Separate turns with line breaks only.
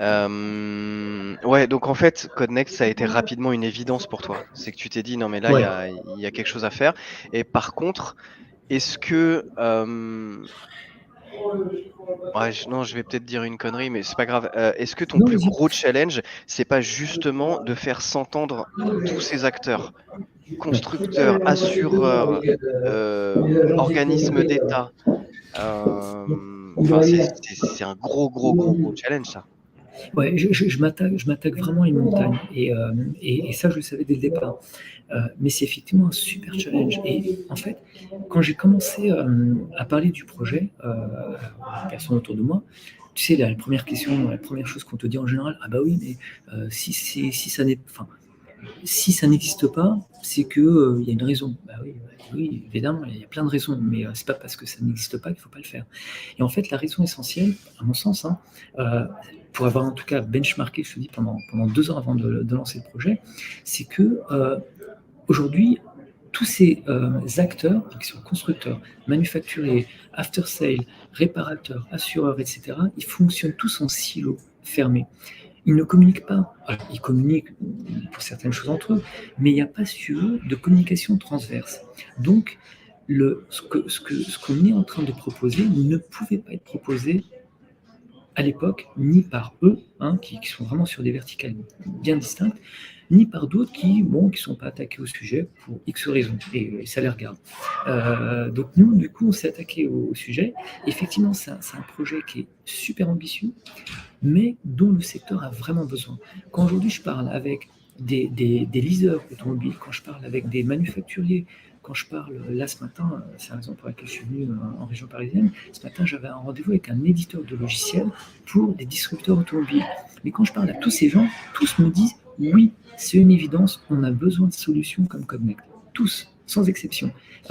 Ouais, donc en fait, Codenext, ça a été rapidement une évidence pour toi. C'est que tu t'es dit: «Non, mais là,
Ouais.
il y a quelque chose à faire» et par contre, est-ce que, ouais, non, je vais peut-être dire une connerie, mais c'est pas grave. Est-ce que ton
Non,
plus
vas-y.
gros challenge, c'est pas justement de faire s'entendre tous ces acteurs,
Non.
constructeurs, assureurs, organismes d'État? Enfin, c'est un gros challenge ça.
Ouais, je m'attaque vraiment à une montagne et ça, je le savais dès le départ. Mais c'est effectivement un super challenge. Et en fait, quand j'ai commencé à parler du projet aux personnes autour de moi, tu sais, la première question, la première chose qu'on te dit en général, ah bah oui, mais si ça n'existe pas, c'est que il y a une raison. Bah oui, oui, évidemment, il y a plein de raisons, mais c'est pas parce que ça n'existe pas qu'il faut pas le faire. Et en fait, la raison essentielle, à mon sens, hein, euh, pour avoir en tout cas benchmarké, je te dis, pendant 2 ans avant de lancer le projet, c'est que aujourd'hui, tous ces acteurs, qui sont constructeurs, manufacturiers, after-sale, réparateurs, assureurs, etc., ils fonctionnent tous en silo fermés. Ils ne communiquent pas. Alors, ils communiquent pour certaines choses entre eux, mais il n'y a pas, si tu veux, de communication transverse. Donc, ce qu'on est en train de proposer ne pouvait pas être proposé à l'époque, ni par eux, hein, qui sont vraiment sur des verticales bien distinctes, ni par d'autres qui ne sont pas attaqués au sujet pour X raisons, et ça les regarde. Donc nous, du coup, on s'est attaqué au sujet. Effectivement, c'est un projet qui est super ambitieux, mais dont le secteur a vraiment besoin. Quand aujourd'hui je parle avec des leasers automobiles, quand je parle avec des manufacturiers, quand je parle, là ce matin, c'est la raison pour laquelle je suis venu en région parisienne, ce matin j'avais un rendez-vous avec un éditeur de logiciels pour des distributeurs automobiles. Mais quand je parle à tous ces gens, tous me disent oui, c'est une évidence, on a besoin de solutions comme Cognex. Tous, sans exception.